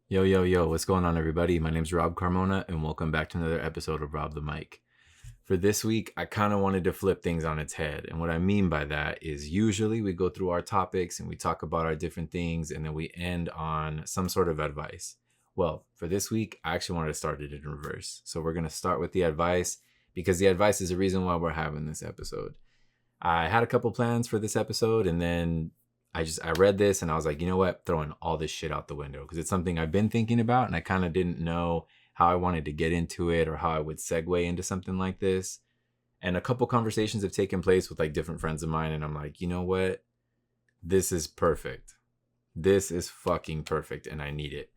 Yo, yo, yo, what's going on, everybody? My name's Rob Carmona, and welcome back to another episode of Rob the Mic. For this week, I kind of wanted to flip things on its head. And what I mean by that is usually we go through our topics and we talk about our different things, and then we end on some sort of advice. Well, for this week, I actually wanted to start it in reverse. So we're going to start with the advice because the advice is the reason why we're having this episode. I had a couple plans for this episode, and then I read this and I was like, you know what? Throwing all this shit out the window because it's something I've been thinking about and I kind of didn't know how I wanted to get into it or how I would segue into something like this. And a couple conversations have taken place with like different friends of mine, and I'm like, you know what? This is perfect. This is fucking perfect, and I need it.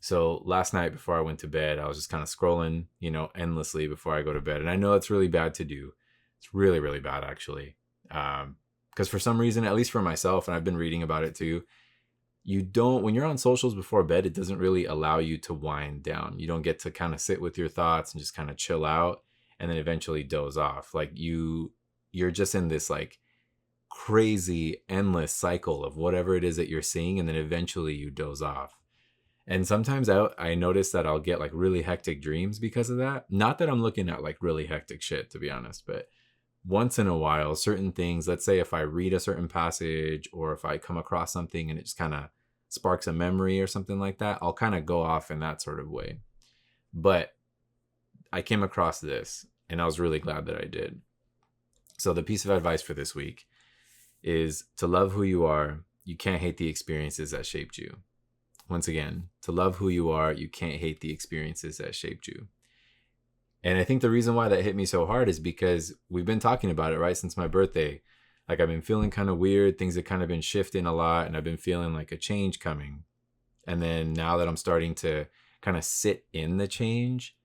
So last night before I went to bed, I was just kind of scrolling, endlessly before I go to bed. And I know it's really bad to do. It's really, really bad, actually. Because for some reason, at least for myself, and I've been reading about it too, when you're on socials before bed, it doesn't really allow you to wind down. You don't get to kind of sit with your thoughts and just kind of chill out and then eventually doze off. Like you're just in this like crazy endless cycle of whatever it is that you're seeing, and then eventually you doze off. And sometimes I notice that I'll get like really hectic dreams because of that. Not that I'm looking at like really hectic shit, to be honest, but once in a while, certain things, let's say if I read a certain passage or if I come across something and it just kind of sparks a memory or something like that, I'll kind of go off in that sort of way. But I came across this and I was really glad that I did. So the piece of advice for this week is to love who you are. You can't hate the experiences that shaped you. Once again, to love who you are, you can't hate the experiences that shaped you. And I think the reason why that hit me so hard is because we've been talking about it, right, since my birthday. Like I've been feeling kind of weird. Things have kind of been shifting a lot, and I've been feeling like a change coming. And then now that I'm starting to kind of sit in the change,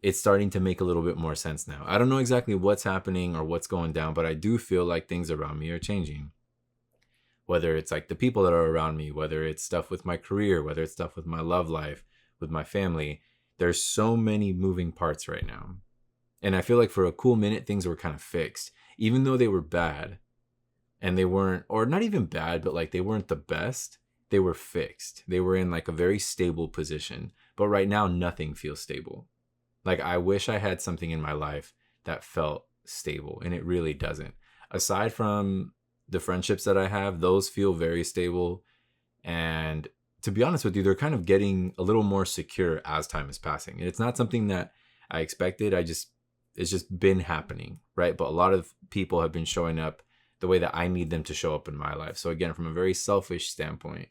it's starting to make a little bit more sense now. I don't know exactly what's happening or what's going down, but I do feel like things around me are changing. Whether it's like the people that are around me, whether it's stuff with my career, whether it's stuff with my love life, with my family, there's so many moving parts right now. And I feel like for a cool minute, things were kind of fixed, even though they were bad and they weren't, or not even bad, but like they weren't the best. They were fixed. They were in like a very stable position. But right now, nothing feels stable. Like I wish I had something in my life that felt stable, and it really doesn't. Aside from the friendships that I have, those feel very stable. And to be honest with you, they're kind of getting a little more secure as time is passing. And it's not something that I expected. It's just been happening, right? But a lot of people have been showing up the way that I need them to show up in my life. So again, from a very selfish standpoint,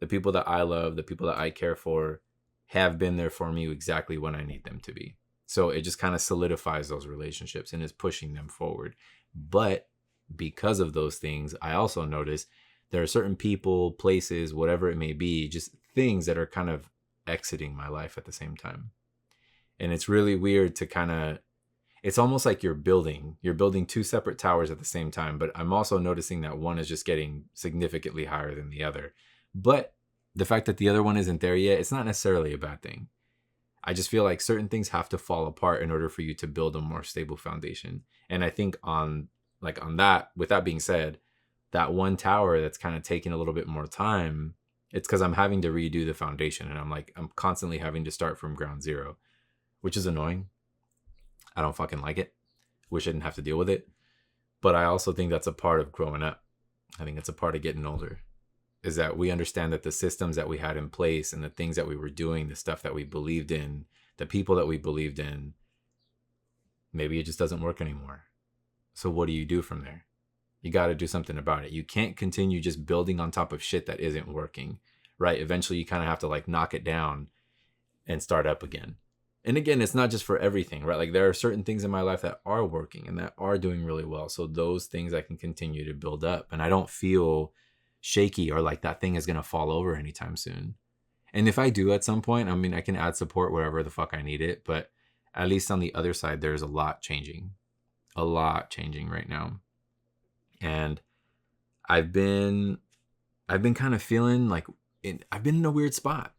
the people that I love, the people that I care for have been there for me exactly when I need them to be. So it just kind of solidifies those relationships and is pushing them forward. But because of those things, I also notice there are certain people, places, whatever it may be, just things that are kind of exiting my life at the same time. And it's really weird to kind of, it's almost like you're building two separate towers at the same time, but I'm also noticing that one is just getting significantly higher than the other. But the fact that the other one isn't there yet, it's not necessarily a bad thing. I just feel like certain things have to fall apart in order for you to build a more stable foundation. And I think on that, with that being said, that one tower that's kind of taking a little bit more time, it's because I'm having to redo the foundation, and I'm constantly having to start from ground zero, which is annoying. I don't fucking like it. Wish I didn't have to deal with it. But I also think that's a part of growing up. I think it's a part of getting older, is that we understand that the systems that we had in place and the things that we were doing, the stuff that we believed in, the people that we believed in, maybe it just doesn't work anymore. So what do you do from there? You got to do something about it. You can't continue just building on top of shit that isn't working, right? Eventually you kind of have to like knock it down and start up again. And again, it's not just for everything, right? Like there are certain things in my life that are working and that are doing really well. So those things I can continue to build up, and I don't feel shaky or like that thing is going to fall over anytime soon. And if I do at some point, I mean, I can add support wherever the fuck I need it. But at least on the other side, there's a lot changing right now. And I've been, I've been kind of feeling like I've been in a weird spot,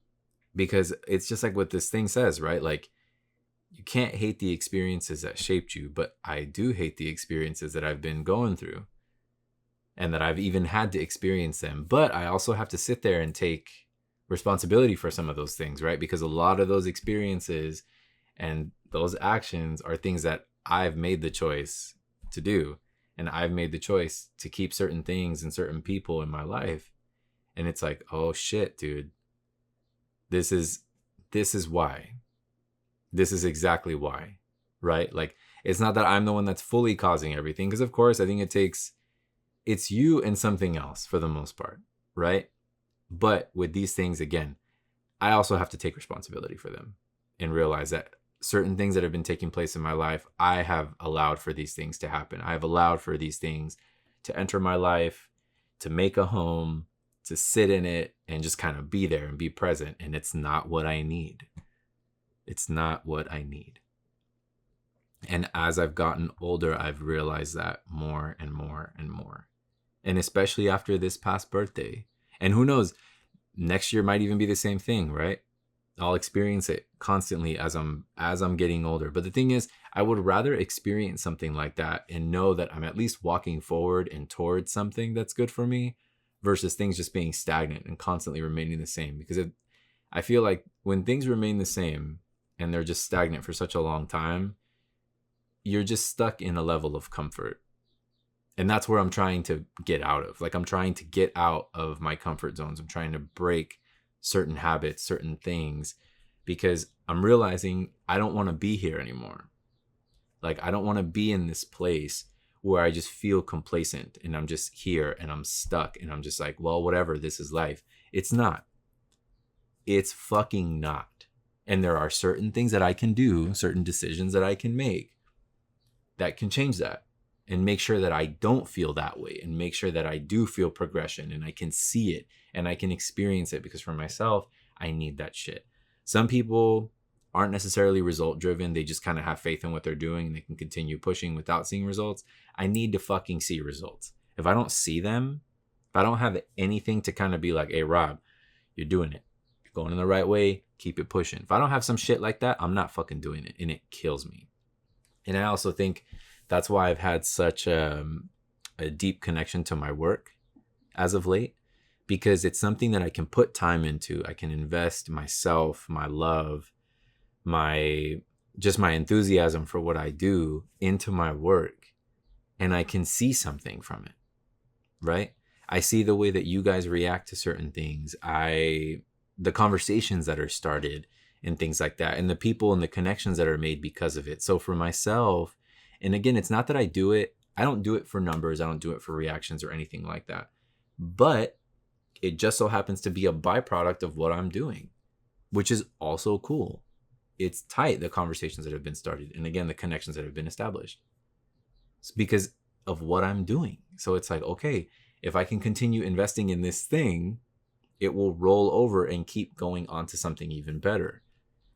because it's just like what this thing says, right? Like you can't hate the experiences that shaped you, but I do hate the experiences that I've been going through and that I've even had to experience them. But I also have to sit there and take responsibility for some of those things, right? Because a lot of those experiences and those actions are things that I've made the choice to do. And I've made the choice to keep certain things and certain people in my life. And it's like, oh shit, dude. This is why. This is exactly why. Right? Like, it's not that I'm the one that's fully causing everything. Because of course, I think it's you and something else for the most part. Right? But with these things, again, I also have to take responsibility for them and realize that certain things that have been taking place in my life, I have allowed for these things to happen. I have allowed for these things to enter my life, to make a home, to sit in it and just kind of be there and be present. And it's not what I need. It's not what I need. And as I've gotten older, I've realized that more and more and more. And especially after this past birthday. And who knows, next year might even be the same thing, right? I'll experience it constantly as I'm getting older. But the thing is, I would rather experience something like that and know that I'm at least walking forward and towards something that's good for me versus things just being stagnant and constantly remaining the same. Because I feel like when things remain the same and they're just stagnant for such a long time, you're just stuck in a level of comfort. And that's where I'm trying to get out of. Like, I'm trying to get out of my comfort zones. I'm trying to break certain habits, certain things, because I'm realizing I don't want to be here anymore. Like, I don't want to be in this place where I just feel complacent and I'm just here and I'm stuck and I'm just like, well, whatever, this is life. It's not. It's fucking not. And there are certain things that I can do, certain decisions that I can make that can change that and make sure that I don't feel that way and make sure that I do feel progression and I can see it and I can experience it, because for myself, I need that shit. Some people aren't necessarily result driven. They just kind of have faith in what they're doing and they can continue pushing without seeing results. I need to fucking see results. If I don't see them, if I don't have anything to kind of be like, hey, Rob, you're doing it. You're going in the right way. Keep it pushing. If I don't have some shit like that, I'm not fucking doing it. And it kills me. And I also think that's why I've had such a deep connection to my work as of late, because it's something that I can put time into. I can invest myself, my love, my enthusiasm for what I do into my work, and I can see something from it, right? I see the way that you guys react to certain things. The conversations that are started and things like that, and the people and the connections that are made because of it. So for myself, and again, it's not that I don't do it for numbers. I don't do it for reactions or anything like that. But it just so happens to be a byproduct of what I'm doing, which is also cool. It's tight, the conversations that have been started. And again, the connections that have been established. It's because of what I'm doing. So it's like, okay, if I can continue investing in this thing, it will roll over and keep going on to something even better.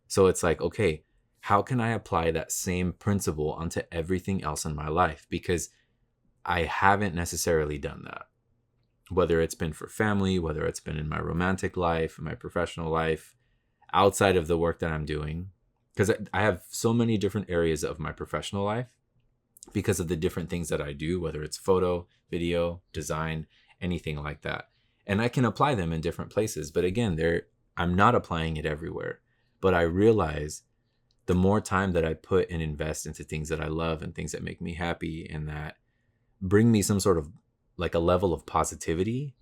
So it's like, okay, how can I apply that same principle onto everything else in my life? Because I haven't necessarily done that. Whether it's been for family, whether it's been in my romantic life, my professional life, outside of the work that I'm doing. Because I have so many different areas of my professional life because of the different things that I do, whether it's photo, video, design, anything like that. And I can apply them in different places. But again, I'm not applying it everywhere. But I realize the more time that I put and invest into things that I love and things that make me happy and that bring me some sort of like a level of positivity,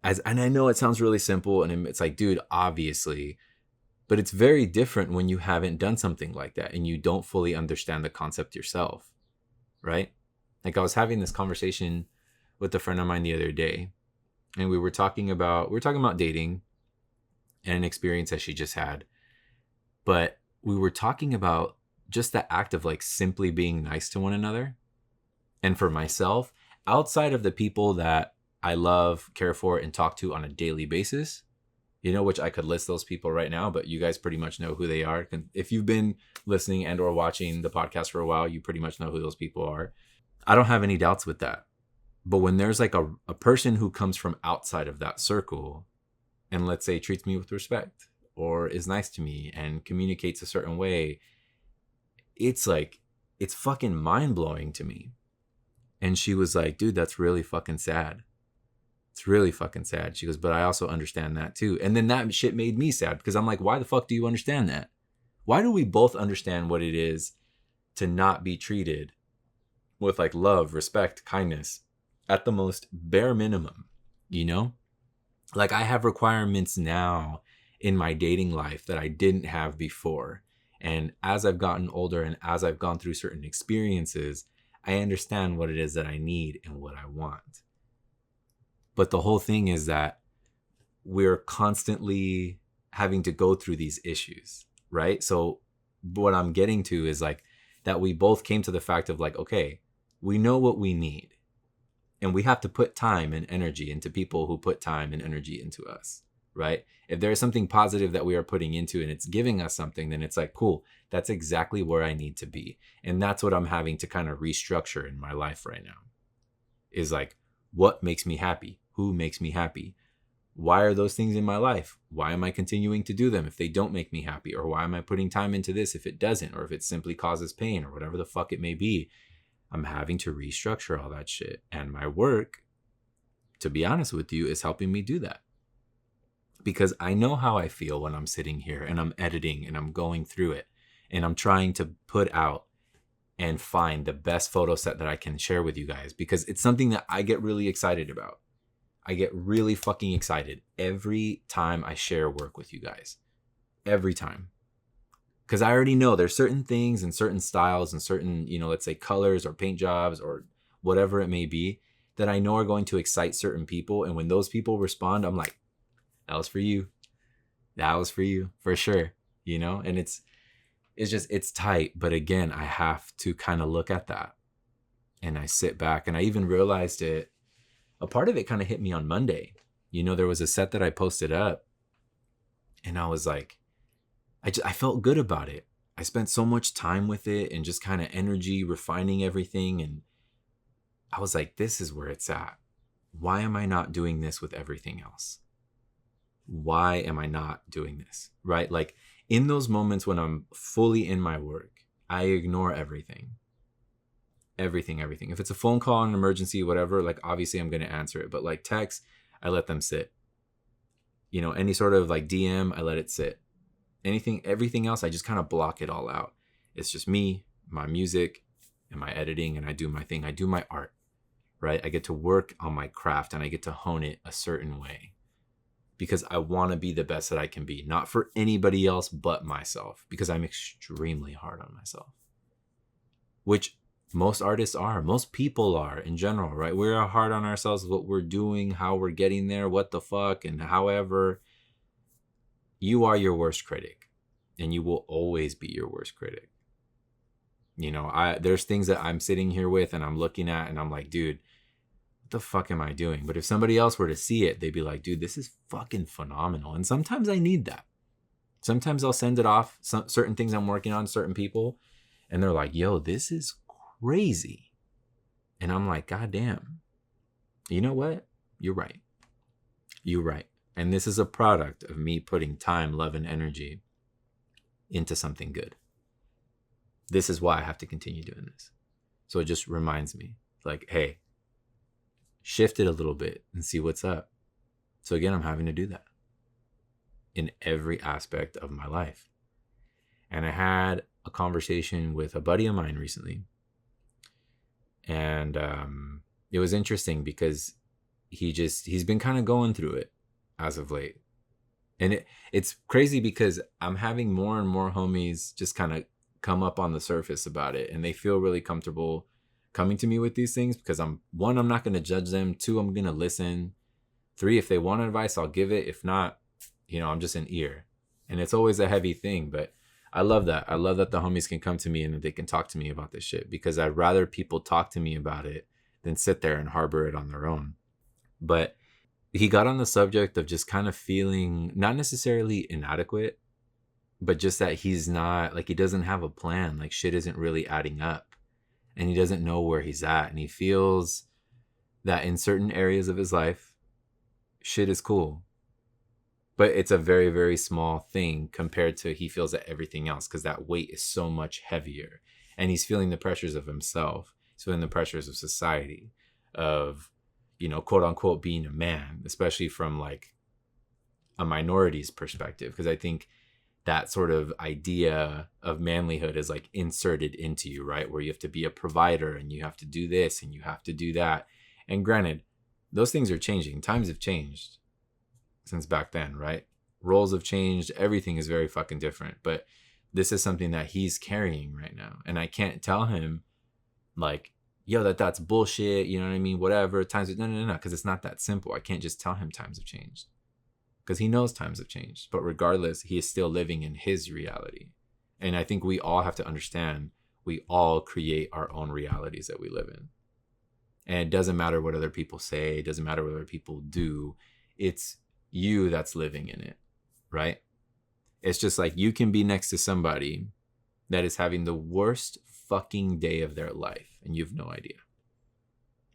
and I know it sounds really simple and it's like, dude, obviously, but it's very different when you haven't done something like that and you don't fully understand the concept yourself, right? Like, I was having this conversation with a friend of mine the other day, and we were talking about dating and an experience that she just had. But we were talking about just the act of like simply being nice to one another. And for myself, outside of the people that I love, care for, and talk to on a daily basis, which I could list those people right now, but you guys pretty much know who they are. If you've been listening and or watching the podcast for a while, you pretty much know who those people are. I don't have any doubts with that. But when there's like a person who comes from outside of that circle and, let's say, treats me with respect or is nice to me and communicates a certain way, it's fucking mind blowing to me. And she was like, dude, that's really fucking sad. It's really fucking sad. She goes, but I also understand that too. And then that shit made me sad because I'm like, why the fuck do you understand that? Why do we both understand what it is to not be treated with like love, respect, kindness at the most bare minimum, you know? Like I have requirements now in my dating life that I didn't have before. And as I've gotten older and as I've gone through certain experiences, I understand what it is that I need and what I want. But the whole thing is that we're constantly having to go through these issues, right? So what I'm getting to is like that we both came to the fact of like, okay, we know what we need. And we have to put time and energy into people who put time and energy into us, right? If there's something positive that we are putting into and it's giving us something, then it's like, cool, that's exactly where I need to be. And that's what I'm having to kind of restructure in my life right now is like, what makes me happy? Who makes me happy? Why are those things in my life? Why am I continuing to do them if they don't make me happy? Or why am I putting time into this if it doesn't? Or if it simply causes pain or whatever the fuck it may be? I'm having to restructure all that shit. And my work, to be honest with you, is helping me do that. Because I know how I feel when I'm sitting here and I'm editing and I'm going through it and I'm trying to put out and find the best photo set that I can share with you guys because it's something that I get really excited about. I get really fucking excited every time I share work with you guys. Every time. Because I already know there's certain things and certain styles and certain, let's say colors or paint jobs or whatever it may be that I know are going to excite certain people. And when those people respond, I'm like, that was for you. That was for you for sure. And it's tight. But again, I have to kind of look at that and I sit back and I even realized it. A part of it kind of hit me on Monday. There was a set that I posted up and I was like, I felt good about it. I spent so much time with it and just kind of energy refining everything. And I was like, this is where it's at. Why am I not doing this with everything else? Why am I not doing this? Right? Like in those moments when I'm fully in my work, I ignore everything. Everything. If it's a phone call, an emergency, whatever, like obviously I'm going to answer it. But like text, I let them sit. Any sort of like DM, I let it sit. Everything else, I just kind of block it all out. It's just me, my music, and my editing, and I do my thing. I do my art, right? I get to work on my craft and I get to hone it a certain way because I want to be the best that I can be, not for anybody else but myself, because I'm extremely hard on myself, which most artists are, most people are in general, right? We're hard on ourselves, what we're doing, how we're getting there, what the fuck, and however. You are your worst critic and you will always be your worst critic. There's things that I'm sitting here with and I'm looking at and I'm like, dude, what the fuck am I doing? But if somebody else were to see it, they'd be like, dude, this is fucking phenomenal. And sometimes I need that. Sometimes I'll send it off, certain things I'm working on, certain people, and they're like, yo, this is crazy. And I'm like, God damn. You know what? You're right. You're right. And this is a product of me putting time, love, and energy into something good. This is why I have to continue doing this. So it just reminds me, like, hey, shift it a little bit and see what's up. So again, I'm having to do that in every aspect of my life. And I had a conversation with a buddy of mine recently. And it was interesting because he's been kind of going through it as of late. And it's crazy because I'm having more and more homies just kind of come up on the surface about it. And they feel really comfortable coming to me with these things because I'm not going to judge them. 2, I'm going to listen. 3, if they want advice, I'll give it. If not, I'm just an ear. And it's always a heavy thing, but I love that. I love that the homies can come to me and that they can talk to me about this shit because I'd rather people talk to me about it than sit there and harbor it on their own. But he got on the subject of just kind of feeling not necessarily inadequate, but just that he's not, like, he doesn't have a plan. Like, shit isn't really adding up and he doesn't know where he's at. And he feels that in certain areas of his life, shit is cool. But it's a very, very small thing compared to he feels that everything else because that weight is so much heavier. And he's feeling the pressures of himself. He's feeling the pressures of society, of, quote unquote being a man, especially from like a minority's perspective, because I think that sort of idea of manlyhood is like inserted into you, right? Where you have to be a provider and you have to do this and you have to do that. And granted, those things are changing. Times have changed since back then, right? Roles have changed. Everything is very fucking different. But this is something that he's carrying right now. And I can't tell him like, yo, that's bullshit. You know what I mean? Whatever. No. Because it's not that simple. I can't just tell him times have changed. Because he knows times have changed. But regardless, he is still living in his reality. And I think we all have to understand we all create our own realities that we live in. And it doesn't matter what other people say. It doesn't matter what other people do. It's you that's living in it, right? It's just like you can be next to somebody that is having the worst fucking day of their life. And you have no idea.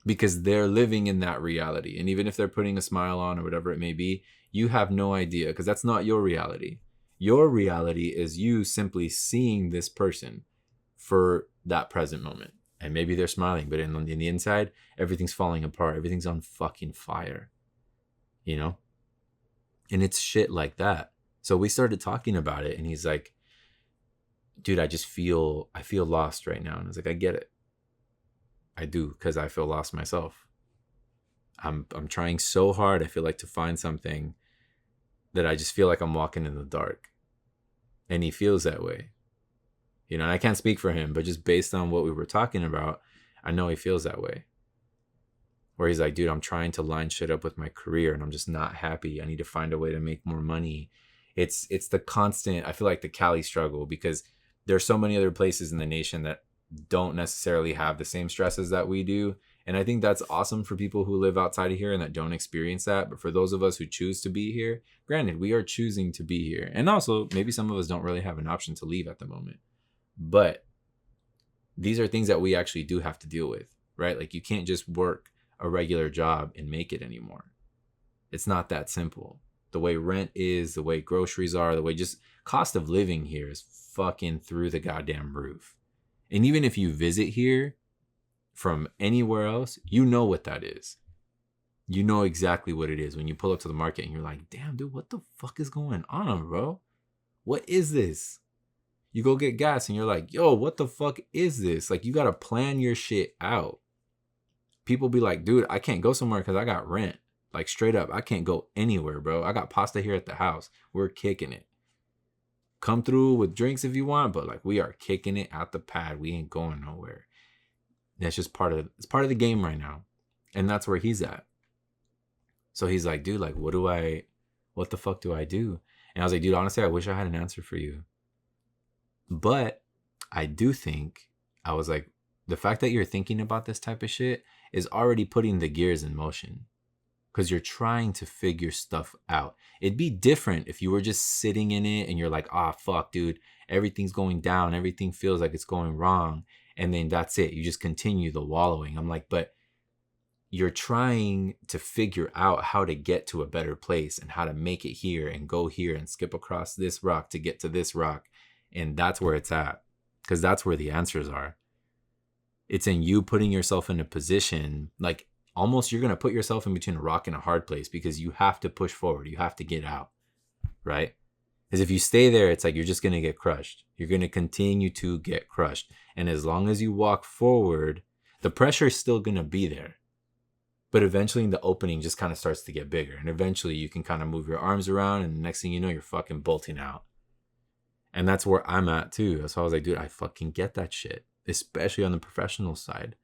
Because they're living in that reality. And even if they're putting a smile on or whatever it may be, you have no idea because that's not your reality. Your reality is you simply seeing this person for that present moment. And maybe they're smiling, but in the inside, everything's falling apart. Everything's on fucking fire, And it's shit like that. So we started talking about it and he's like, dude, I feel lost right now. And I was like, I get it. I do, because I feel lost myself. I'm trying so hard, I feel like, to find something that I just feel like I'm walking in the dark. And he feels that way. And I can't speak for him, but just based on what we were talking about, I know he feels that way. Where he's like, dude, I'm trying to line shit up with my career and I'm just not happy. I need to find a way to make more money. It's the constant, I feel like the Cali struggle, because there's so many other places in the nation that don't necessarily have the same stresses that we do. And I think that's awesome for people who live outside of here and that don't experience that. But for those of us who choose to be here, granted, we are choosing to be here. And also, maybe some of us don't really have an option to leave at the moment. But these are things that we actually do have to deal with, right? Like you can't just work a regular job and make it anymore. It's not that simple. The way rent is, the way groceries are, the way just cost of living here is fucking through the goddamn roof. And even if you visit here from anywhere else, you know what that is. You know exactly what it is when you pull up to the market and you're like, damn, dude, what the fuck is going on, bro? What is this? You go get gas and you're like, yo, what the fuck is this? Like, you got to plan your shit out. People be like, dude, I can't go somewhere because I got rent. Like, straight up, I can't go anywhere, bro. I got pasta here at the house. We're kicking it. Come through with drinks if you want, but like, we are kicking it out the pad. We ain't going nowhere. That's just part of the game right now. And that's where he's at. So he's like, dude, like, what the fuck do I do? And I was like, dude, honestly, I wish I had an answer for you. But I do think, I was like, the fact that you're thinking about this type of shit is already putting the gears in motion. Because you're trying to figure stuff out. It'd be different if you were just sitting in it and you're like, fuck, dude, everything's going down. Everything feels like it's going wrong. And then that's it. You just continue the wallowing. I'm like, but you're trying to figure out how to get to a better place and how to make it here and go here and skip across this rock to get to this rock. And that's where it's at. Because that's where the answers are. It's in you putting yourself in a position, like almost you're going to put yourself in between a rock and a hard place because you have to push forward. You have to get out, right? Because if you stay there, it's like you're just going to get crushed. You're going to continue to get crushed. And as long as you walk forward, the pressure is still going to be there. But eventually the opening just kind of starts to get bigger. And eventually you can kind of move your arms around. And the next thing you know, you're fucking bolting out. And that's where I'm at too. So I was like, dude, I fucking get that shit. Especially on the professional side.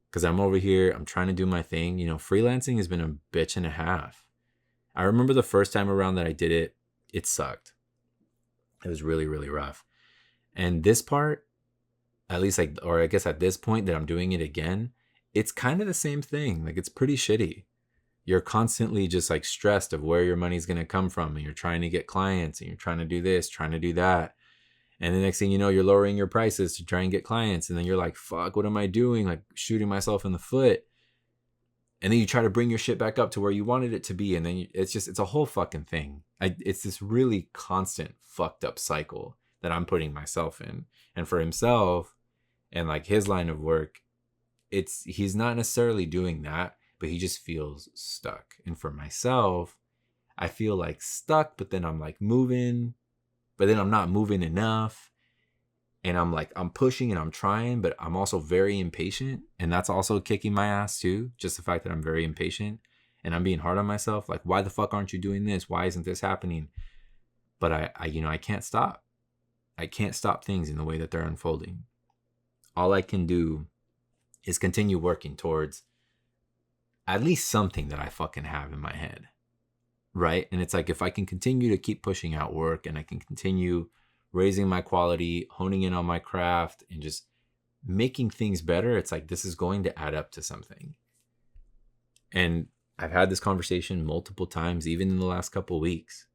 Because I'm over here, I'm trying to do my thing. Freelancing has been a bitch and a half. I remember the first time around that I did it, it sucked. It was really, really rough. And this part, at least or I guess at this point that I'm doing it again, it's kind of the same thing. Like, it's pretty shitty. You're constantly just like stressed of where your money's going to come from. And you're trying to get clients and you're trying to do this, trying to do that. And the next thing you know, you're lowering your prices to try and get clients. And then you're like, fuck, what am I doing? Like, shooting myself in the foot. And then you try to bring your shit back up to where you wanted it to be. And then it's a whole fucking thing. It's this really constant fucked up cycle that I'm putting myself in. And for himself and like his line of work, he's not necessarily doing that, but he just feels stuck. And for myself, I feel like stuck, but then I'm like moving, but then I'm not moving enough. And I'm pushing and I'm trying, but I'm also very impatient. And that's also kicking my ass too. Just the fact that I'm very impatient and I'm being hard on myself. Like, why the fuck aren't you doing this? Why isn't this happening? But I can't stop. I can't stop things in the way that they're unfolding. All I can do is continue working towards at least something that I fucking have in my head. Right? And it's like, if I can continue to keep pushing out work and I can continue raising my quality, honing in on my craft, and just making things better, it's like, this is going to add up to something. And I've had this conversation multiple times, even in the last couple of weeks,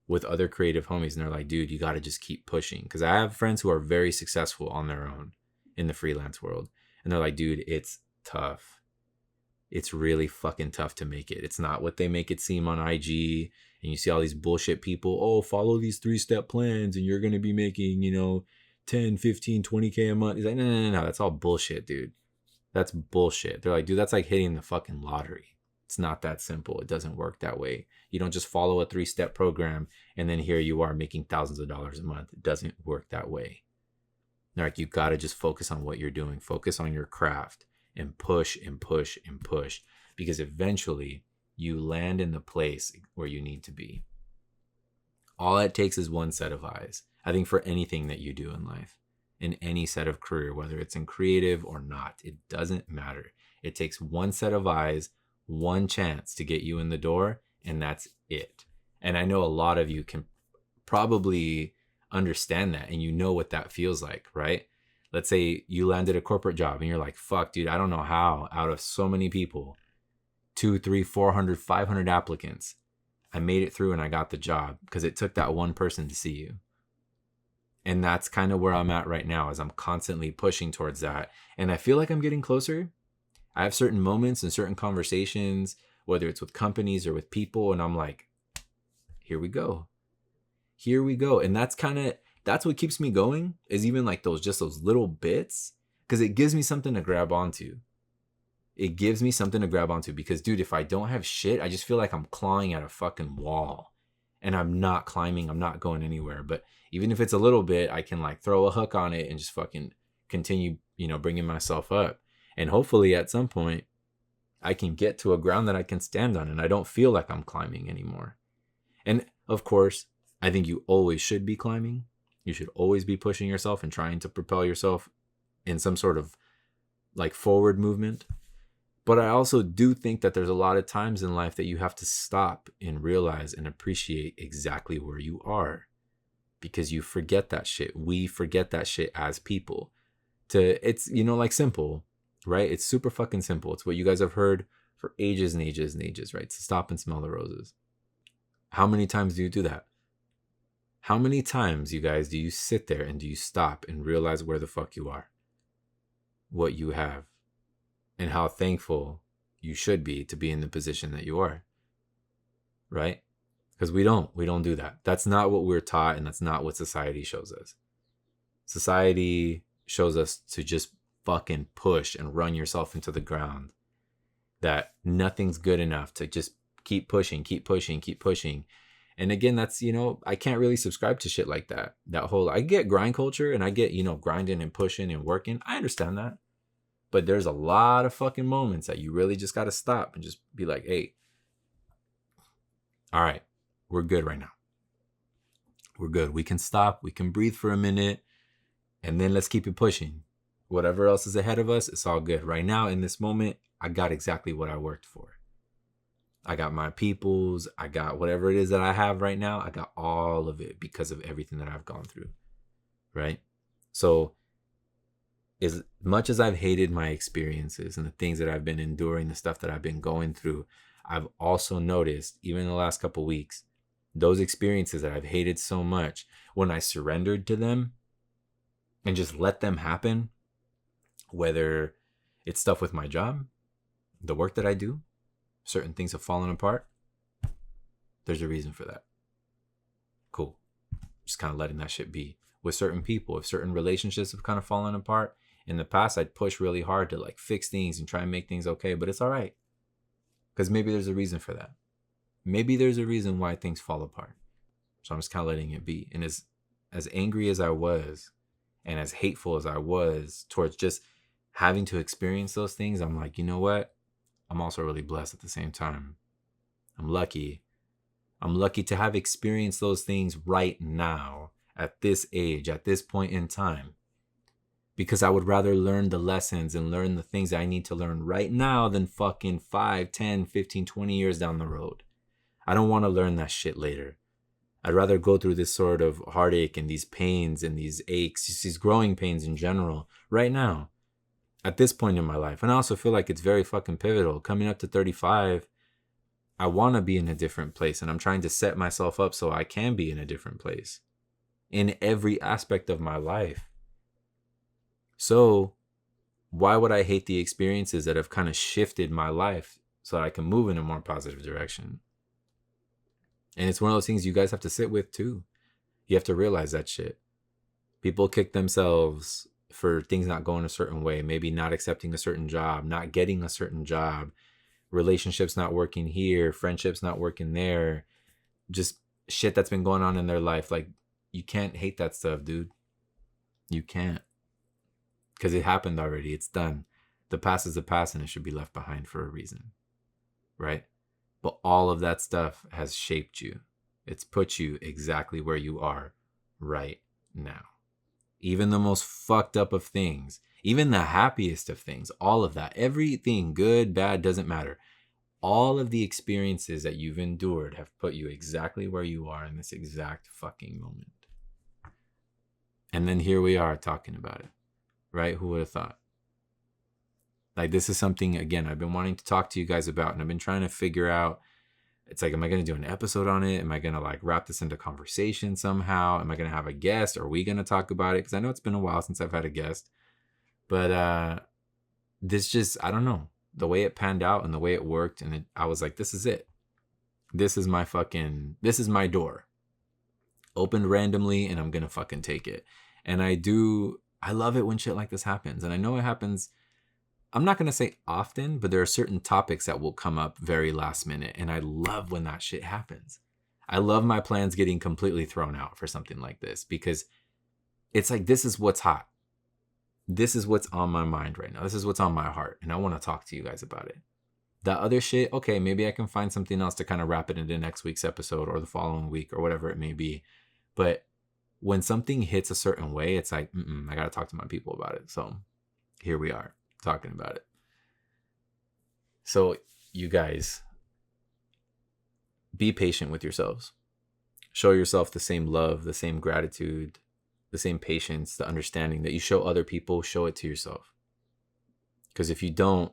with other creative homies. And they're like, dude, you got to just keep pushing. Because I have friends who are very successful on their own in the freelance world. And they're like, dude, it's tough. It's really fucking tough to make it. It's not what they make it seem on IG. And you see all these bullshit people, oh, follow these 3-step plans and you're going to be making, 10, 15, 20K a month. He's like, no. That's all bullshit, dude. That's bullshit. They're like, dude, that's like hitting the fucking lottery. It's not that simple. It doesn't work that way. You don't just follow a 3-step program and then here you are making thousands of dollars a month. It doesn't work that way. They're like, you got to just focus on what you're doing. Focus on your craft and push and push and push, because eventually you land in the place where you need to be. All it takes is one set of eyes. I think for anything that you do in life, in any set of career, whether it's in creative or not, it doesn't matter. It takes one set of eyes, one chance to get you in the door, and that's it. And I know a lot of you can probably understand that, and you know what that feels like, right? Let's say you landed a corporate job and you're like, fuck, dude, I don't know how out of so many people, 200, 300, 400, 500 applicants, I made it through and I got the job, because it took that one person to see you. And that's kind of where I'm at right now, as I'm constantly pushing towards that. And I feel like I'm getting closer. I have certain moments and certain conversations, whether it's with companies or with people, and I'm like, here we go. Here we go. And that's what keeps me going, is even like those little bits, because it gives me something to grab onto. It gives me something to grab onto, because, dude, if I don't have shit, I just feel like I'm clawing at a fucking wall and I'm not climbing. I'm not going anywhere. But even if it's a little bit, I can like throw a hook on it and just fucking continue, bringing myself up. And hopefully at some point I can get to a ground that I can stand on and I don't feel like I'm climbing anymore. And of course, I think you always should be climbing. You should always be pushing yourself and trying to propel yourself in some sort of like forward movement. But I also do think that there's a lot of times in life that you have to stop and realize and appreciate exactly where you are, because you forget that shit. We forget that shit as people. It's, like simple, right? It's super fucking simple. It's what you guys have heard for ages and ages and ages, right? To stop and smell the roses. How many times do you do that? How many times, you guys, do you sit there and do you stop and realize where the fuck you are? What you have? And how thankful you should be to be in the position that you are, right? Because we don't do that. That's not what we're taught, and that's not what society shows us. Society shows us to just fucking push and run yourself into the ground, that nothing's good enough, to just keep pushing. And again, that's, I can't really subscribe to shit like that. I get grind culture and I get, grinding and pushing and working. I understand that. But there's a lot of fucking moments that you really just got to stop and just be like, hey, all right, we're good right now. We're good. We can stop. We can breathe for a minute. And then let's keep it pushing. Whatever else is ahead of us, it's all good. Right now, in this moment, I got exactly what I worked for. I got my peoples. I got whatever it is that I have right now. I got all of it because of everything that I've gone through. Right? So, as much as I've hated my experiences and the things that I've been enduring, the stuff that I've been going through, I've also noticed, even in the last couple of weeks, those experiences that I've hated so much, when I surrendered to them and just let them happen, whether it's stuff with my job, the work that I do, certain things have fallen apart, there's a reason for that. Cool. Just kind of letting that shit be. With certain people, if certain relationships have kind of fallen apart, in the past, I'd push really hard to like fix things and try and make things okay, but it's all right. Because maybe there's a reason for that. Maybe there's a reason why things fall apart. So I'm just kind of letting it be. And as angry as I was and as hateful as I was towards just having to experience those things, I'm like, you know what? I'm also really blessed at the same time. I'm lucky. I'm lucky to have experienced those things right now at this age, at this point in time. Because I would rather learn the lessons and learn the things I need to learn right now than fucking 5, 10, 15, 20 years down the road. I don't want to learn that shit later. I'd rather go through this sort of heartache and these pains and these aches, these growing pains in general, right now, at this point in my life. And I also feel like it's very fucking pivotal. Coming up to 35, I want to be in a different place. And I'm trying to set myself up so I can be in a different place in every aspect of my life. So why would I hate the experiences that have kind of shifted my life so that I can move in a more positive direction? And it's one of those things you guys have to sit with too. You have to realize that shit. People kick themselves for things not going a certain way, maybe not accepting a certain job, not getting a certain job, relationships not working here, friendships not working there, just shit that's been going on in their life. Like, you can't hate that stuff, dude. You can't. Because it happened already. It's done. The past is the past and it should be left behind for a reason. Right? But all of that stuff has shaped you. It's put you exactly where you are right now. Even the most fucked up of things, even the happiest of things, all of that, everything, good, bad, doesn't matter. All of the experiences that you've endured have put you exactly where you are in this exact fucking moment. And then here we are talking about it. Right? Who would have thought? Like, this is something, again, I've been wanting to talk to you guys about, and I've been trying to figure out, it's like, am I going to do an episode on it? Am I going to like wrap this into conversation somehow? Am I going to have a guest? Are we going to talk about it? Because I know it's been a while since I've had a guest, but this just, I don't know, the way it panned out and the way it worked. And I was like, this is it. This is my door. Opened randomly, and I'm going to fucking take it. And I love it when shit like this happens. And I know it happens, I'm not going to say often, but there are certain topics that will come up very last minute. And I love when that shit happens. I love my plans getting completely thrown out for something like this, because it's like, this is what's hot. This is what's on my mind right now. This is what's on my heart. And I want to talk to you guys about it. That other shit, okay, maybe I can find something else to kind of wrap it into next week's episode or the following week or whatever it may be. But when something hits a certain way, it's like, I got to talk to my people about it. So here we are talking about it. So you guys, be patient with yourselves. Show yourself the same love, the same gratitude, the same patience, the understanding that you show other people, show it to yourself. Because if you don't,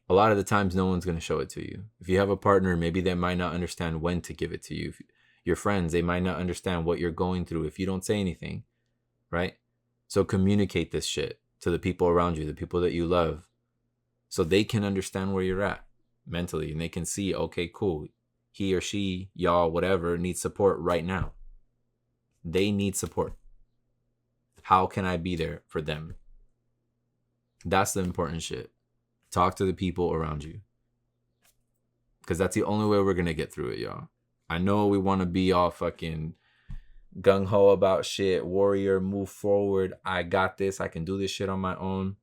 a lot of the times no one's going to show it to you. If you have a partner, maybe they might not understand when to give it to you. If your friends, they might not understand what you're going through if you don't say anything, right? So communicate this shit to the people around you, the people that you love, so they can understand where you're at mentally, and they can see, okay, cool, he or she, y'all, whatever, needs support right now. They need support. How can I be there for them? That's the important shit. Talk to the people around you, because that's the only way we're going to get through it, y'all. I know we want to be all fucking gung-ho about shit, warrior, move forward, I got this, I can do this shit on my own.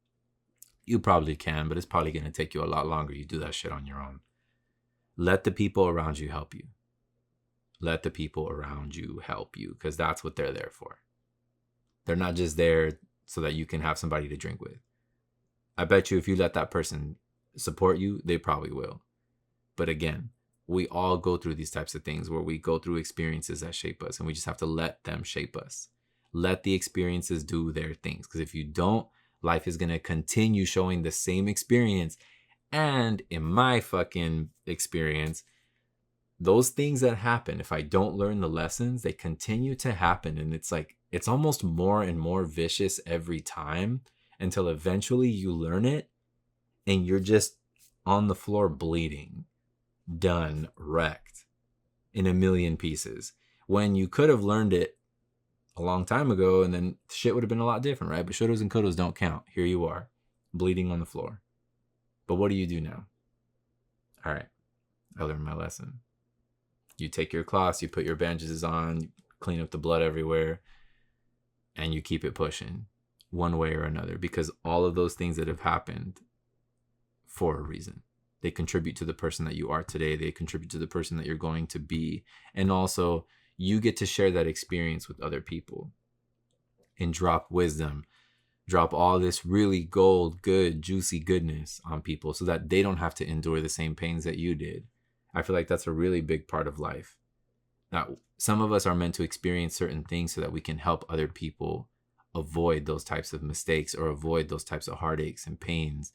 You probably can, but it's probably going to take you a lot longer. You do that shit on your own. Let the people around you help you. Let the people around you help you, because that's what they're there for. They're not just there so that you can have somebody to drink with. I bet you if you let that person support you, they probably will. But again, we all go through these types of things where we go through experiences that shape us, and we just have to let them shape us. Let the experiences do their things. Because if you don't, life is going to continue showing the same experience. And in my fucking experience, those things that happen, if I don't learn the lessons, they continue to happen. And it's like, it's almost more and more vicious every time until eventually you learn it and you're just on the floor bleeding. Done, wrecked in a million pieces, when you could have learned it a long time ago, and then shit would have been a lot different, right? But shouldas and couldas don't count. Here you are, bleeding on the floor. But what do you do now? All right, I learned my lesson. You take your cloths, you put your bandages on, clean up the blood everywhere, and you keep it pushing one way or another, because all of those things that have happened for a reason. They contribute to the person that you are today. They contribute to the person that you're going to be. And also, you get to share that experience with other people and drop wisdom, drop all this really gold, good, juicy goodness on people so that they don't have to endure the same pains that you did. I feel like that's a really big part of life. Now, some of us are meant to experience certain things so that we can help other people avoid those types of mistakes or avoid those types of heartaches and pains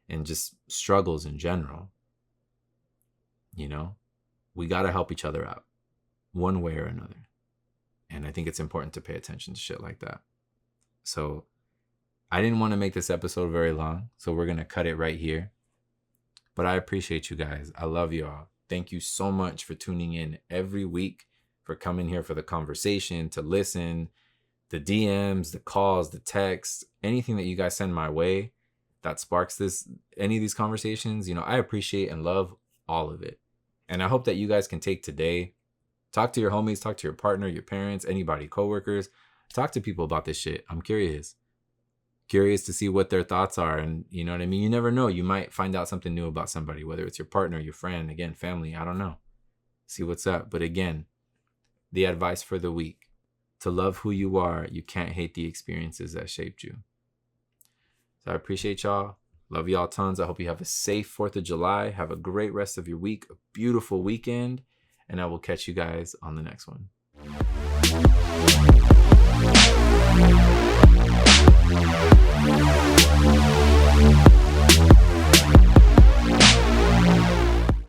and just struggles in general. You know, we got to help each other out one way or another. And I think it's important to pay attention to shit like that. So I didn't want to make this episode very long, so we're going to cut it right here. But I appreciate you guys. I love y'all. Thank you so much for tuning in every week, for coming here for the conversation, to listen, the DMs, the calls, the texts, anything that you guys send my way that sparks any of these conversations. You know, I appreciate and love all of it. And I hope that you guys can take today, talk to your homies, talk to your partner, your parents, anybody, coworkers, talk to people about this shit. I'm curious to see what their thoughts are. And you know what I mean? You never know. You might find out something new about somebody, whether it's your partner, your friend, again, family. I don't know. See what's up. But again, the advice for the week: to love who you are, you can't hate the experiences that shaped you. So I appreciate y'all. Love y'all tons. I hope you have a safe 4th of July. Have a great rest of your week, a beautiful weekend, and I will catch you guys on the next one.